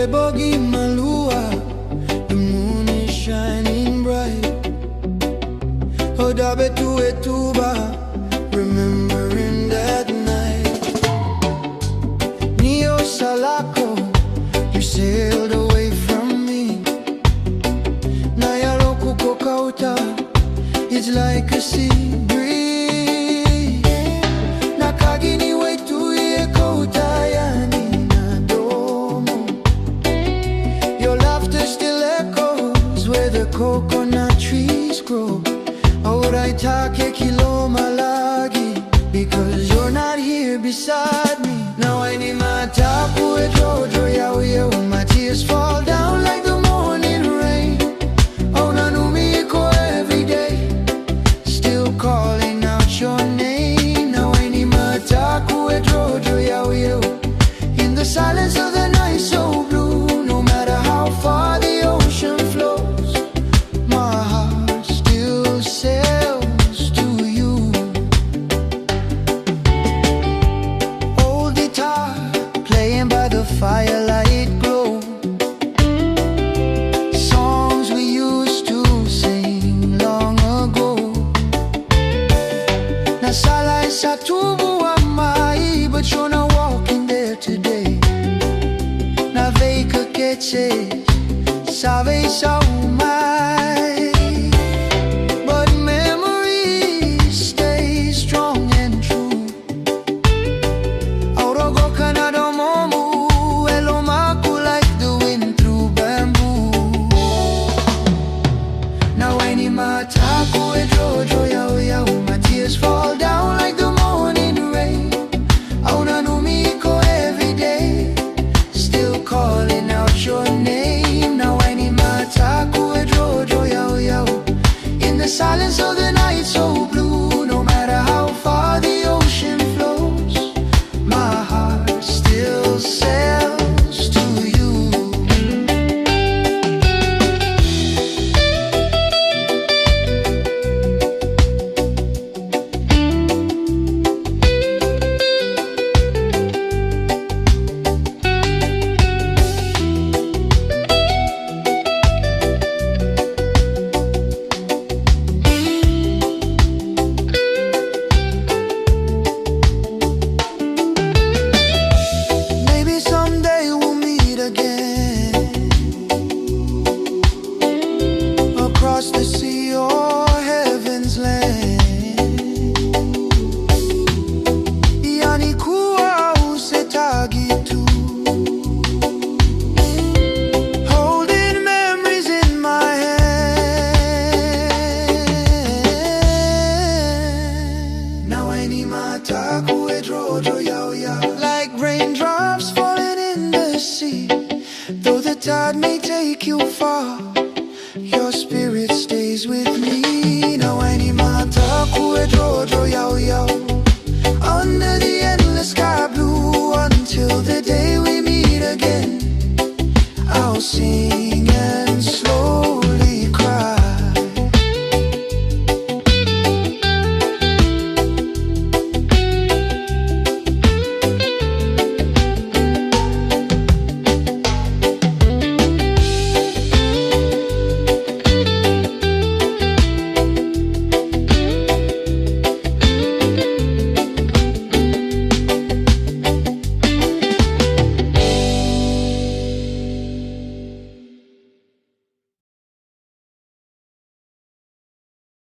Bogi Malua, the moon is shining bright. Odabe tu etuba, remembering that night. Neo Salako, you sailed away from me. Nayaloku Kokauta, it's like a sea breeze. Nakagini wetu ye kouta yani nadomo. Your laughter still echoes where the coconut trees grow. Auraitake kilo malagi, because you're not here beside me. Now Wainimataqu Drodro Yauyau, my tears fall down like the morning rain. Every day, still calling out your name. Now Wainimataqu Drodro Yauyau, in the silence of the night so blue. No matter how far the ocean flows, my heart still sails to you. Old guitar playing by the firelight glow. Songs we used to sing long ago. Nasala isatubu wa mai, but you're not walking there today. Na veika keche, save saumai, but memories stay strong and true. Aurogo kanado momu, elomaku like the wind through bamboo. Now Wainimataqu Drodro Yauyau, my tears fall down like the morning rain. Aunanumiko every day, still calling out your name. Now Wainimataqu Drodro Yauyau, in the silence of the night so blue. No matter how far the ocean flows, my heart still sails to you. Maybe someday we'll meet again, across the sea or heaven's land. Yanikuwa usetagitu, holding memories in my hand. Now Wainimataqu Drodro Yauyau, like raindrops falling in the sea. Though the tide may take you far,